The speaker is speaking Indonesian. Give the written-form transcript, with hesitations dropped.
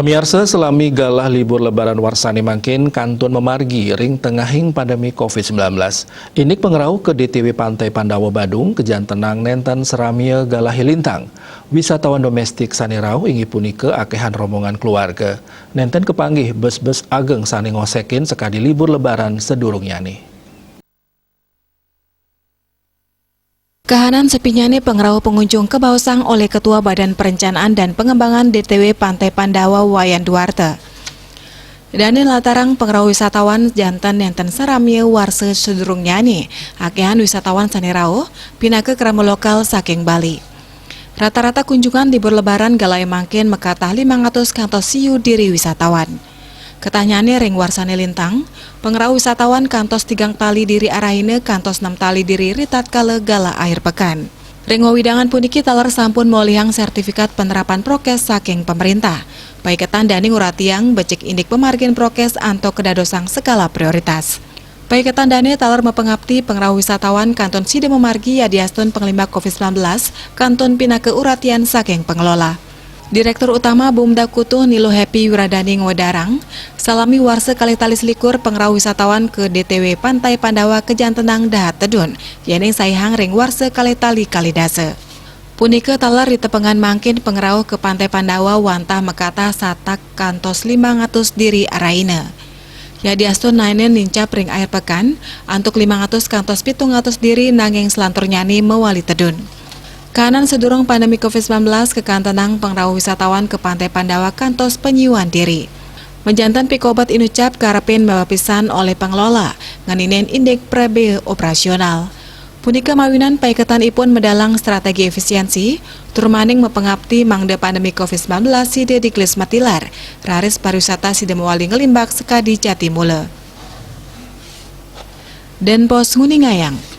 Pemirsa, selami galah libur lebaran warsani mangkin kantun memargi ring tengahing pandemi COVID-19. Inik pengerau ke DTW Pantai Pandawa Badung, kejan tenang nenten seramia galah hilintang. Wisatawan domestik sanirau ingi punike akehan rombongan keluarga. Nenten kepanggih bus-bus ageng sani ngosekin sekadi libur lebaran sedurungnya nih. Kahanan sepinyane pengerau pengunjung kebausang oleh Ketua Badan Perencanaan dan Pengembangan DTW Pantai Pandawa Wayan Duarte. Dani latarang pengerau wisatawan jantan nenten saramia warse sedurung nyani, akehan wisatawan sanirau pinake kerama lokal saking Bali. Rata-rata kunjungan libur lebaran galai mangkin mekatah 500 kantos siu diri wisatawan. Ketanyaannya ring warsane lintang, pengerau wisatawan kantos 3 tali diri araine kantos 6 tali diri ritat kala gala akhir pekan. Ring wawidangan puniki taler sampun molihang sertifikat penerapan prokes saking pemerintah. Baik ketandani nguratiang becek indik pemargin prokes anto kedadosang skala prioritas. Baik ketandani taler mepengabti pengerau wisatawan kanton side memargi yadiastun penglimbak COVID-19 kanton pinake uratian saking pengelola. Direktur Utama Bumda Kutu Nilo Happy Wiradani Ngodarang, salami warse kali tali selikur pengerau wisatawan ke DTW Pantai Pandawa kejantenang dahat tedun, yeneng saihang ring warse kali tali kalidase. Punike taler di tepengan mangkin pengerau ke Pantai Pandawa wantah mekata satak kantos 500 diri araina. Yadiastun nainen nincap ring air pekan, antuk 500 kantos 700 diri nanging selantur nyani mewali tedun. Kanan sedurung pandemi COVID-19 kekantenang pengerau wisatawan ke Pantai Pandawa kantos penyiuan diri. Menjantan pikobat inucap karepin bawapisan oleh pengelola, nganinen indek prebe operasional. Punika mawinan paiketan ipun medalang strategi efisiensi, turmaning mepengabti mangde pandemi COVID-19 side diklis matilar, raris pariwisata side mewali ngelimbak sekadi Jatimule. Denpos Nguningayang.